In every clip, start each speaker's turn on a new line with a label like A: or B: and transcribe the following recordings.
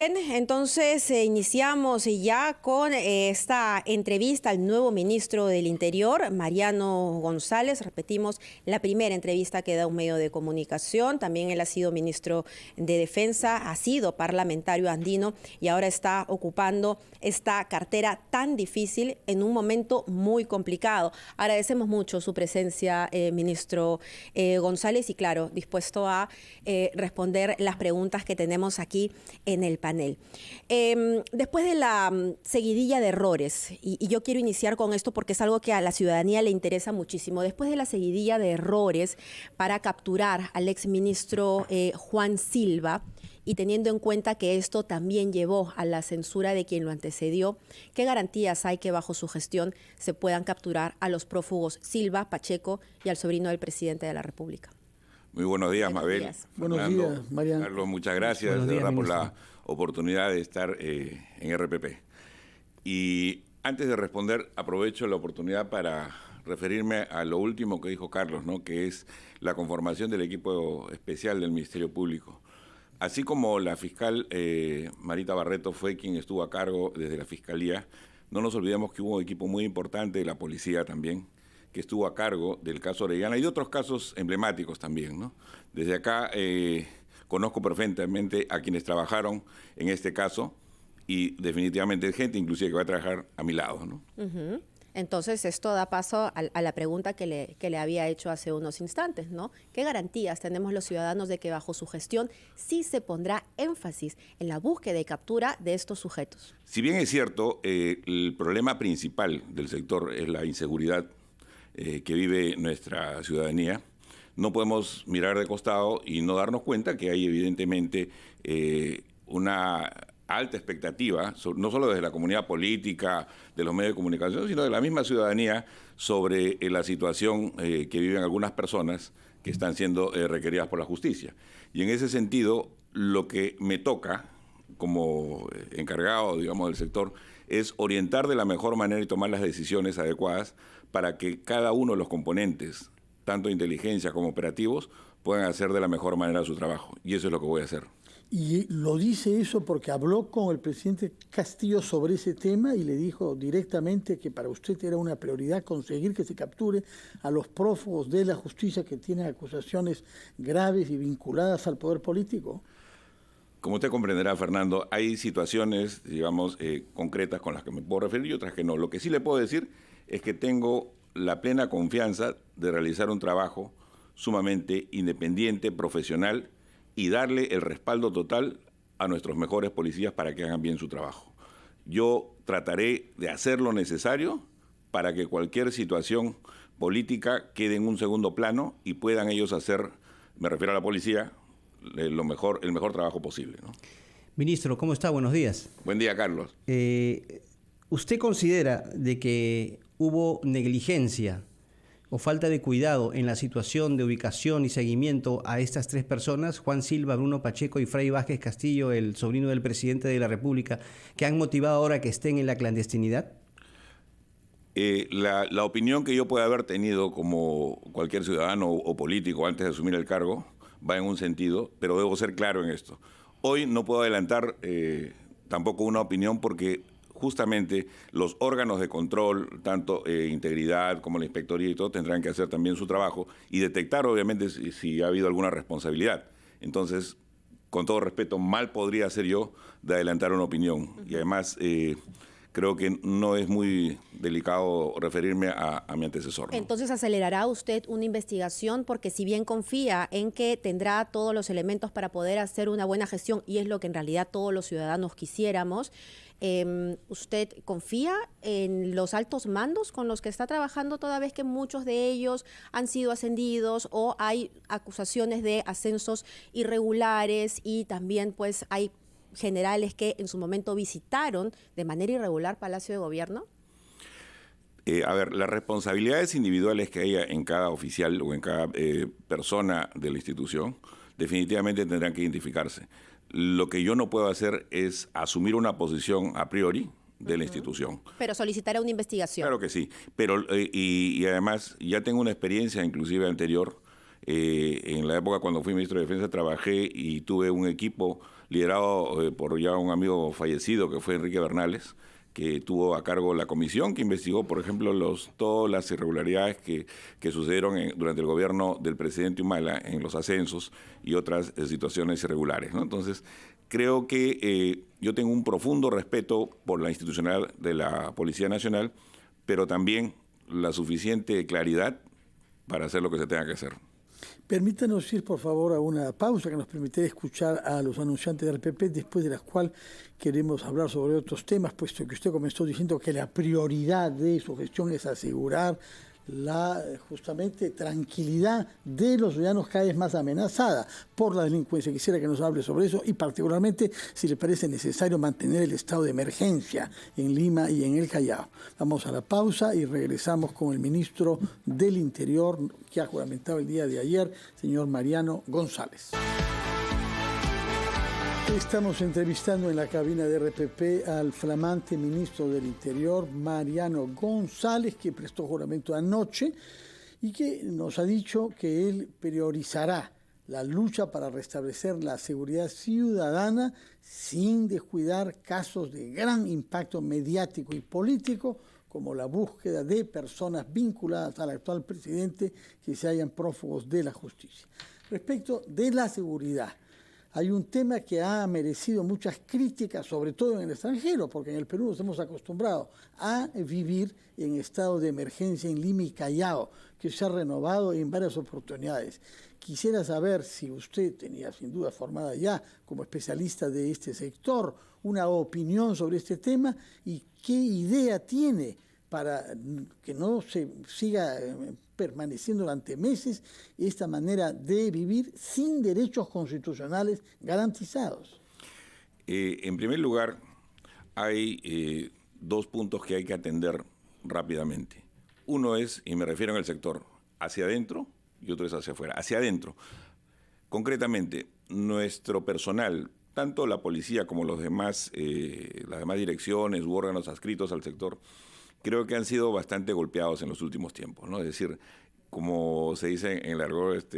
A: Bien, entonces iniciamos ya con esta entrevista al nuevo ministro del Interior, Mariano González. Repetimos, la primera entrevista que da un medio de comunicación. También él ha sido ministro de Defensa, ha sido parlamentario andino y ahora está ocupando esta cartera tan difícil en un momento muy complicado. Agradecemos mucho su presencia, ministro González, y claro, dispuesto a responder las preguntas que tenemos aquí en el panel. Después de la seguidilla de errores, y yo quiero iniciar con esto porque es algo que a la ciudadanía le interesa muchísimo, después de la seguidilla de errores para capturar al exministro Juan Silva, y teniendo en cuenta que esto también llevó a la censura de quien lo antecedió, ¿qué garantías hay que bajo su gestión se puedan capturar a los prófugos Silva, Pacheco y al sobrino del presidente de la República?
B: Muy buenos días, Mabel.
C: Buenos días, Mariano.
B: Carlos, muchas gracias de verdad por la oportunidad de estar en RPP. Y antes de responder, aprovecho la oportunidad para referirme a lo último que dijo Carlos, ¿no? Que es la conformación del equipo especial del Ministerio Público. Así como la fiscal Marita Barreto fue quien estuvo a cargo desde la Fiscalía, no nos olvidemos que hubo un equipo muy importante de la policía también, que estuvo a cargo del caso Orellana y de otros casos emblemáticos también, ¿no? Desde acá conozco perfectamente a quienes trabajaron en este caso y definitivamente hay gente inclusive que va a trabajar a mi lado, ¿no?
A: Entonces, esto da paso a la pregunta que le había hecho hace unos instantes, ¿no? ¿Qué garantías tenemos los ciudadanos de que bajo su gestión sí se pondrá énfasis en la búsqueda y captura de estos sujetos?
B: Si bien es cierto, el problema principal del sector es la inseguridad que vive nuestra ciudadanía, no podemos mirar de costado y no darnos cuenta que hay evidentemente una alta expectativa, no solo desde la comunidad política, de los medios de comunicación, sino de la misma ciudadanía sobre la situación que viven algunas personas que están siendo requeridas por la justicia. Y en ese sentido, lo que me toca como encargado, digamos, del sector, es orientar de la mejor manera y tomar las decisiones adecuadas para que cada uno de los componentes, tanto de inteligencia como operativos, puedan hacer de la mejor manera su trabajo. Y eso es lo que voy a hacer.
C: Y lo dice eso porque habló con el presidente Castillo sobre ese tema y le dijo directamente que para usted era una prioridad conseguir que se capture a los prófugos de la justicia que tienen acusaciones graves y vinculadas al poder político.
B: Como usted comprenderá, Fernando, hay situaciones, digamos, concretas con las que me puedo referir y otras que no. Lo que sí le puedo decir es que tengo la plena confianza de realizar un trabajo sumamente independiente, profesional, y darle el respaldo total a nuestros mejores policías para que hagan bien su trabajo. Yo trataré de hacer lo necesario para que cualquier situación política quede en un segundo plano y puedan ellos hacer, me refiero a la policía, el mejor trabajo posible, ¿no?
D: Ministro, ¿cómo está? Buenos días.
B: Buen día, Carlos.
D: ¿Usted considera de que hubo negligencia o falta de cuidado en la situación de ubicación y seguimiento a estas tres personas, Juan Silva, Bruno Pacheco y Fray Vázquez Castillo, el sobrino del presidente de la República, que han motivado ahora que estén en la clandestinidad?
B: La opinión que yo pueda haber tenido como cualquier ciudadano o político antes de asumir el cargo va en un sentido, pero debo ser claro en esto. Hoy no puedo adelantar tampoco una opinión porque justamente los órganos de control, tanto Integridad como la Inspectoría y todo, tendrán que hacer también su trabajo y detectar obviamente si ha habido alguna responsabilidad. Entonces, con todo respeto, mal podría ser yo de adelantar una opinión. Y además creo que no es muy delicado referirme a mi antecesor, ¿no?
A: Entonces, ¿acelerará usted una investigación? Porque si bien confía en que tendrá todos los elementos para poder hacer una buena gestión, y es lo que en realidad todos los ciudadanos quisiéramos, ¿usted confía en los altos mandos con los que está trabajando, toda vez que muchos de ellos han sido ascendidos o hay acusaciones de ascensos irregulares y también pues hay generales que en su momento visitaron de manera irregular Palacio de Gobierno?
B: A ver, las responsabilidades individuales que haya en cada oficial o en cada persona de la institución definitivamente tendrán que identificarse. Lo que yo no puedo hacer es asumir una posición a priori de la institución.
A: Pero solicitará una investigación.
B: Claro que sí, pero y además ya tengo una experiencia inclusive anterior. En la época cuando fui ministro de Defensa trabajé y tuve un equipo liderado por ya un amigo fallecido que fue Enrique Bernales, que tuvo a cargo la comisión que investigó, por ejemplo, todas las irregularidades que sucedieron durante el gobierno del presidente Humala en los ascensos y otras situaciones irregulares, ¿no? Entonces, creo que yo tengo un profundo respeto por la institucionalidad de la Policía Nacional, pero también la suficiente claridad para hacer lo que se tenga que hacer.
C: Permítanos ir, por favor, a una pausa que nos permitirá escuchar a los anunciantes del PP, después de la cual queremos hablar sobre otros temas, puesto que usted comenzó diciendo que la prioridad de su gestión es asegurar la justamente tranquilidad de los ciudadanos cada vez más amenazada por la delincuencia. Quisiera que nos hable sobre eso y particularmente si le parece necesario mantener el estado de emergencia en Lima y en el Callao. Vamos a la pausa y regresamos con el ministro del Interior que ha juramentado el día de ayer, señor Mariano González. Estamos entrevistando en la cabina de RPP al flamante ministro del Interior, Mariano González, que prestó juramento anoche y que nos ha dicho que él priorizará la lucha para restablecer la seguridad ciudadana sin descuidar casos de gran impacto mediático y político, como la búsqueda de personas vinculadas al actual presidente que se hallan prófugos de la justicia. Respecto de la seguridad, hay un tema que ha merecido muchas críticas, sobre todo en el extranjero, porque en el Perú nos hemos acostumbrado a vivir en estado de emergencia en Lima y Callao, que se ha renovado en varias oportunidades. Quisiera saber si usted tenía, sin duda formada ya como especialista de este sector, una opinión sobre este tema y qué idea tiene para que no se siga permaneciendo durante meses esta manera de vivir sin derechos constitucionales garantizados.
B: En primer lugar, hay dos puntos que hay que atender rápidamente. Uno es, y me refiero en el sector, hacia adentro y otro es hacia afuera. Hacia adentro, concretamente, nuestro personal, tanto la policía como las demás direcciones u órganos adscritos al sector, creo que han sido bastante golpeados en los últimos tiempos, ¿no? Es decir, como se dice en el argot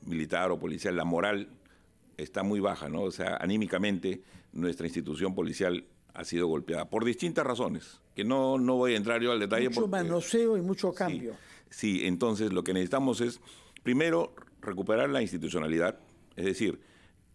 B: militar o policial, la moral está muy baja, ¿no? O sea, anímicamente nuestra institución policial ha sido golpeada por distintas razones, que no voy a entrar yo al detalle.
C: Mucho manoseo y mucho cambio.
B: Sí, entonces lo que necesitamos es, primero, recuperar la institucionalidad, es decir,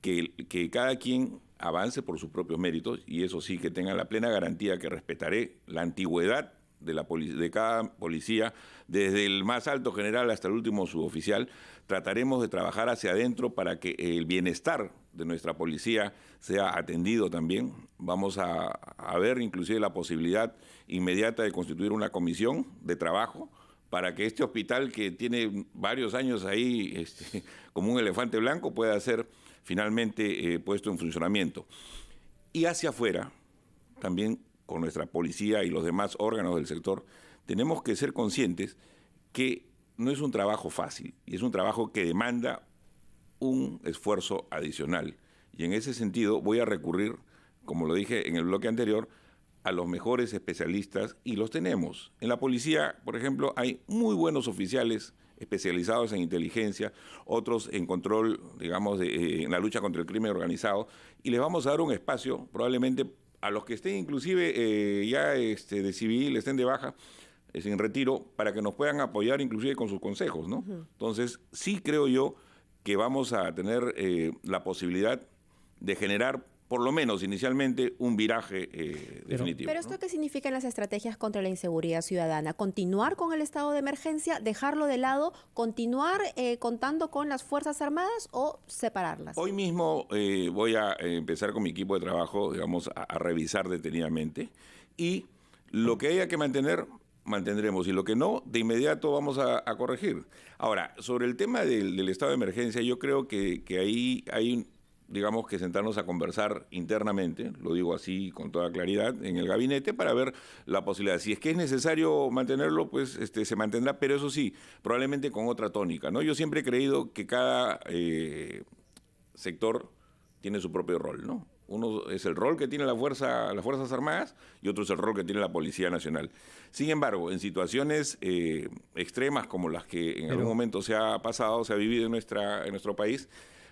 B: que cada quien avance por sus propios méritos y eso sí, que tenga la plena garantía que respetaré la antigüedad de cada policía, desde el más alto general hasta el último suboficial. Trataremos de trabajar hacia adentro para que el bienestar de nuestra policía sea atendido también. Vamos a ver inclusive la posibilidad inmediata de constituir una comisión de trabajo para que este hospital, que tiene varios años ahí como un elefante blanco, pueda ser finalmente puesto en funcionamiento. Y hacia afuera, también con nuestra policía y los demás órganos del sector, tenemos que ser conscientes que no es un trabajo fácil y es un trabajo que demanda un esfuerzo adicional. Y en ese sentido voy a recurrir, como lo dije en el bloque anterior, a los mejores especialistas y los tenemos. En la policía, por ejemplo, hay muy buenos oficiales especializados en inteligencia, otros en control, digamos, en la lucha contra el crimen organizado, y les vamos a dar un espacio probablemente a los que estén inclusive ya de civil, estén de baja, en retiro, para que nos puedan apoyar inclusive con sus consejos, ¿no? Entonces, sí creo yo que vamos a tener la posibilidad de generar, por lo menos inicialmente, un viraje definitivo.
A: ¿Pero esto qué significa en las estrategias contra la inseguridad ciudadana? ¿Continuar con el estado de emergencia, dejarlo de lado, continuar contando con las Fuerzas Armadas o separarlas?
B: Hoy mismo voy a empezar con mi equipo de trabajo, digamos, a revisar detenidamente, y lo que haya que mantener, mantendremos, y lo que no, de inmediato vamos a corregir. Ahora, sobre el tema del estado de emergencia, yo creo que ahí hay digamos que sentarnos a conversar internamente, lo digo así con toda claridad, en el gabinete para ver la posibilidad. Si es que es necesario mantenerlo, pues se mantendrá, pero eso sí, probablemente con otra tónica, ¿no? Yo siempre he creído que cada sector tiene su propio rol, ¿no? Uno es el rol que tiene las Fuerzas Armadas y otro es el rol que tiene la Policía Nacional. Sin embargo, en situaciones extremas como las que en algún momento se ha vivido en nuestro país,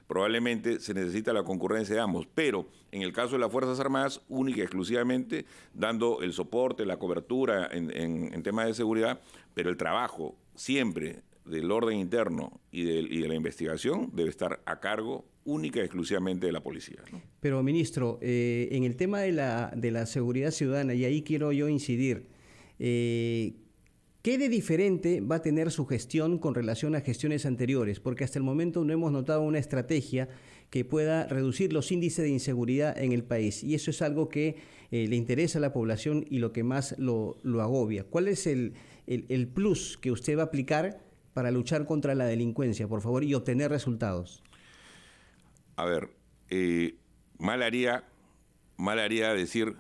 B: probablemente se necesita la concurrencia de ambos, pero en el caso de las Fuerzas Armadas, única y exclusivamente dando el soporte, la cobertura en temas de seguridad, pero el trabajo siempre del orden interno y de la investigación debe estar a cargo única y exclusivamente de la policía, ¿no?
D: Pero, ministro, en el tema de la seguridad ciudadana, y ahí quiero yo incidir, ¿qué de diferente va a tener su gestión con relación a gestiones anteriores? Porque hasta el momento no hemos notado una estrategia que pueda reducir los índices de inseguridad en el país. Y eso es algo que le interesa a la población y lo que más lo agobia. ¿Cuál es el plus que usted va a aplicar para luchar contra la delincuencia, por favor, y obtener resultados?
B: A ver, mal haría decir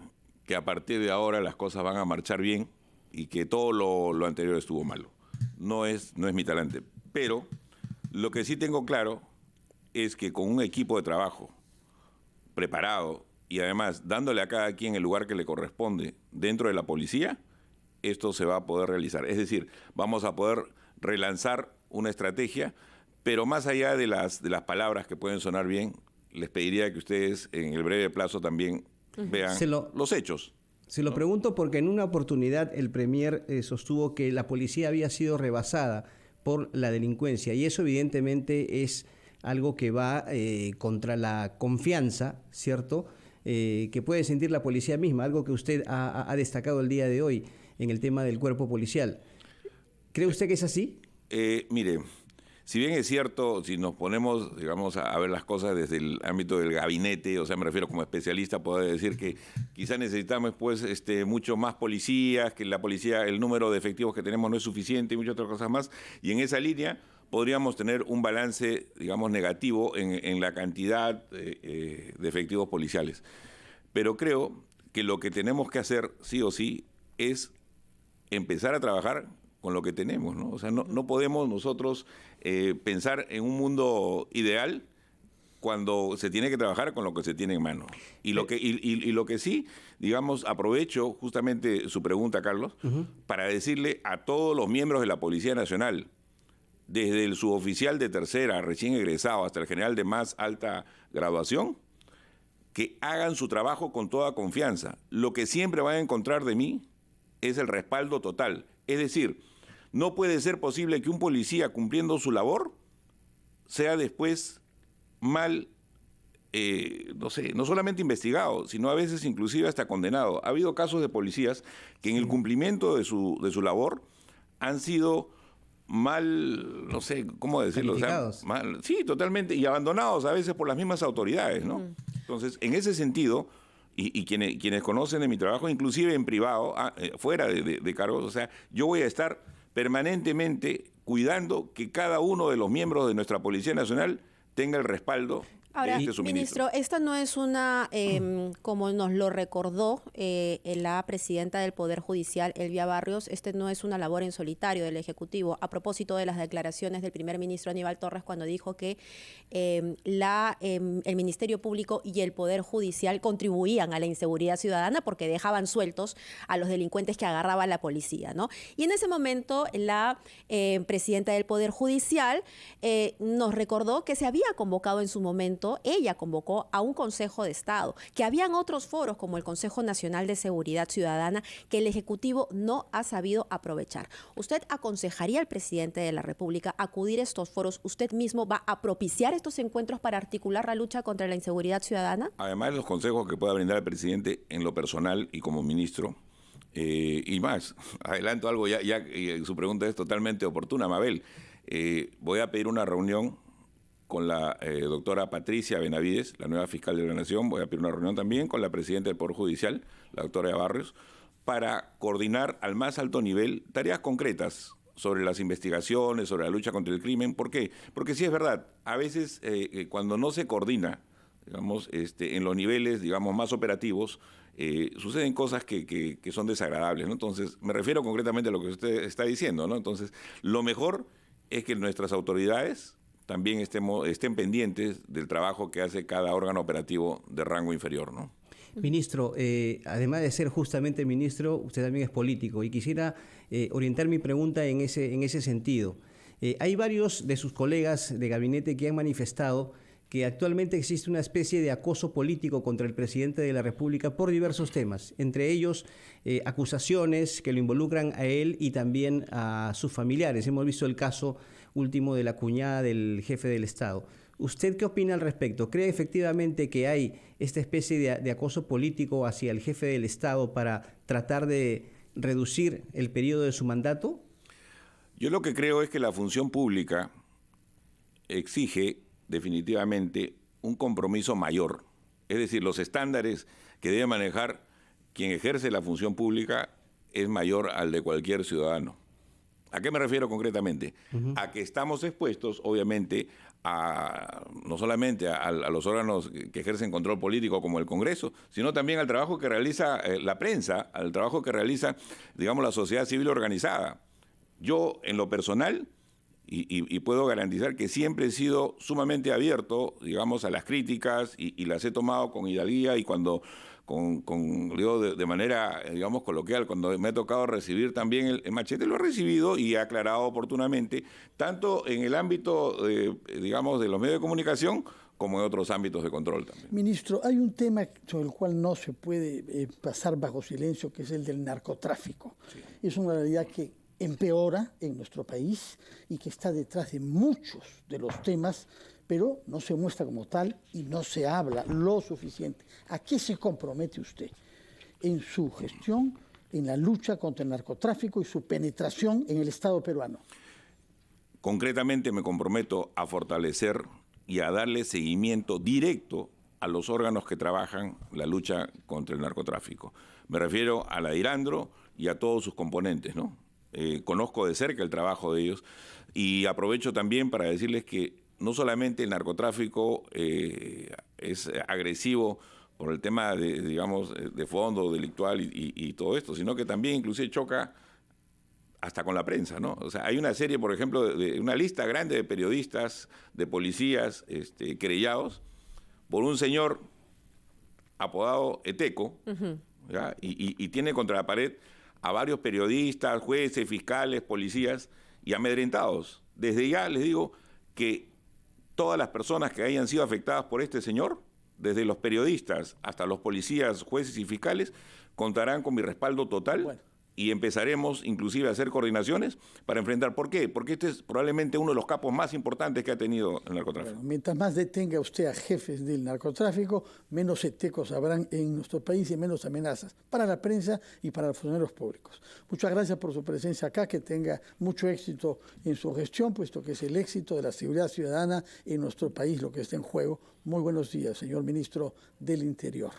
B: que a partir de ahora las cosas van a marchar bien y que todo lo anterior estuvo malo. No es mi talante. Pero lo que sí tengo claro es que con un equipo de trabajo preparado y además dándole a cada quien el lugar que le corresponde dentro de la policía, esto se va a poder realizar. Es decir, vamos a poder relanzar una estrategia, pero más allá de las palabras que pueden sonar bien, les pediría que ustedes en el breve plazo también vean los hechos.
D: Se lo pregunto porque en una oportunidad el premier sostuvo que la policía había sido rebasada por la delincuencia y eso evidentemente es algo que va contra la confianza, ¿cierto?, que puede sentir la policía misma, algo que usted ha destacado el día de hoy en el tema del cuerpo policial. ¿Cree usted que es así?
B: Mire, si bien es cierto, si nos ponemos, digamos, a ver las cosas desde el ámbito del gabinete, o sea, me refiero como especialista, puedo decir que quizás necesitamos pues mucho más policías, que la policía, el número de efectivos que tenemos no es suficiente y muchas otras cosas más, y en esa línea podríamos tener un balance, digamos, negativo en la cantidad de efectivos policiales. Pero creo que lo que tenemos que hacer, sí o sí, es empezar a trabajar con lo que tenemos, ¿no? O sea, no podemos nosotros pensar en un mundo ideal cuando se tiene que trabajar con lo que se tiene en mano. Y lo que sí, digamos, aprovecho justamente su pregunta, Carlos, para decirle a todos los miembros de la Policía Nacional, desde el suboficial de tercera, recién egresado, hasta el general de más alta graduación, que hagan su trabajo con toda confianza. Lo que siempre van a encontrar de mí es el respaldo total. Es decir, no puede ser posible que un policía cumpliendo su labor sea después mal, no solamente investigado, sino a veces inclusive hasta condenado. Ha habido casos de policías que en el cumplimiento de su labor han sido mal, no sé cómo decirlo, o sea, mal, sí, totalmente, y abandonados a veces por las mismas autoridades, ¿no? Entonces, en ese sentido, y quienes conocen de mi trabajo, inclusive en privado, fuera de cargos, o sea, yo voy a estar permanentemente cuidando que cada uno de los miembros de nuestra Policía Nacional tenga el respaldo.
A: Ahora, ministro, esta no es una, como nos lo recordó la presidenta del Poder Judicial, Elvia Barrios, no es una labor en solitario del Ejecutivo, a propósito de las declaraciones del primer ministro Aníbal Torres cuando dijo que el Ministerio Público y el Poder Judicial contribuían a la inseguridad ciudadana porque dejaban sueltos a los delincuentes que agarraba la policía, ¿no? Y en ese momento la presidenta del Poder Judicial nos recordó que se había convocado en su momento, ella convocó a un Consejo de Estado, que habían otros foros como el Consejo Nacional de Seguridad Ciudadana que el Ejecutivo no ha sabido aprovechar. ¿Usted aconsejaría al presidente de la República acudir a estos foros? ¿Usted mismo va a propiciar estos encuentros para articular la lucha contra la inseguridad ciudadana?
B: Además de los consejos que pueda brindar el presidente en lo personal y como ministro, y más, adelanto algo, ya su pregunta es totalmente oportuna, Mabel. Voy a pedir una reunión con la doctora Patricia Benavides, la nueva fiscal de la Nación. Voy a pedir una reunión también con la presidenta del Poder Judicial, la doctora Barrios, para coordinar al más alto nivel tareas concretas sobre las investigaciones, sobre la lucha contra el crimen. ¿Por qué? Porque sí es verdad, a veces cuando no se coordina, digamos, en los niveles, digamos, más operativos, suceden cosas que son desagradables, ¿no? Entonces, me refiero concretamente a lo que usted está diciendo, ¿no? Entonces, lo mejor es que nuestras autoridades también estén pendientes del trabajo que hace cada órgano operativo de rango inferior, ¿no?
D: Ministro, además de ser justamente ministro, usted también es político y quisiera orientar mi pregunta en ese sentido. Hay varios de sus colegas de gabinete que han manifestado que actualmente existe una especie de acoso político contra el presidente de la República por diversos temas, entre ellos acusaciones que lo involucran a él y también a sus familiares. Hemos visto el caso último de la cuñada del jefe del Estado. ¿Usted qué opina al respecto? ¿Cree efectivamente que hay esta especie de acoso político hacia el jefe del Estado para tratar de reducir el periodo de su mandato?
B: Yo lo que creo es que la función pública exige definitivamente un compromiso mayor. Es decir, los estándares que debe manejar quien ejerce la función pública es mayor al de cualquier ciudadano. ¿A qué me refiero concretamente? A que estamos expuestos, obviamente, no solamente a los órganos que ejercen control político como el Congreso, sino también al trabajo que realiza la prensa, al trabajo que realiza, digamos, la sociedad civil organizada. Yo, en lo personal, y puedo garantizar que siempre he sido sumamente abierto, digamos, a las críticas y las he tomado con hidalguía y cuando, digo, de manera, digamos, coloquial, cuando me ha tocado recibir también el machete, lo he recibido y he aclarado oportunamente, tanto en el ámbito, digamos, de los medios de comunicación, como en otros ámbitos de control también.
C: Ministro, hay un tema sobre el cual no se puede pasar bajo silencio, que es el del narcotráfico. Sí. Es una realidad que empeora en nuestro país y que está detrás de muchos de los temas, pero no se muestra como tal y no se habla lo suficiente. ¿A qué se compromete usted en su gestión, en la lucha contra el narcotráfico y su penetración en el Estado peruano?
B: Concretamente me comprometo a fortalecer y a darle seguimiento directo a los órganos que trabajan la lucha contra el narcotráfico. Me refiero a la DIRANDRO y a todos sus componentes, ¿no? Conozco de cerca el trabajo de ellos y aprovecho también para decirles que no solamente el narcotráfico es agresivo por el tema de, digamos, de fondo delictual y todo esto, sino que también inclusive choca hasta con la prensa, ¿no? O sea, hay una serie, por ejemplo, de una lista grande de periodistas, de policías querellados por un señor apodado Eteco, ¿ya? Y tiene contra la pared a varios periodistas, jueces, fiscales, policías y amedrentados. Desde ya les digo que todas las personas que hayan sido afectadas por este señor, desde los periodistas hasta los policías, jueces y fiscales, contarán con mi respaldo total. Bueno. Y empezaremos inclusive a hacer coordinaciones para enfrentar. ¿Por qué? Porque este es probablemente uno de los capos más importantes que ha tenido el narcotráfico.
C: Bueno, mientras más detenga usted a jefes del narcotráfico, menos etecos habrán en nuestro país y menos amenazas para la prensa y para los funcionarios públicos. Muchas gracias por su presencia acá, que tenga mucho éxito en su gestión, puesto que es el éxito de la seguridad ciudadana en nuestro país lo que está en juego. Muy buenos días, señor ministro del Interior.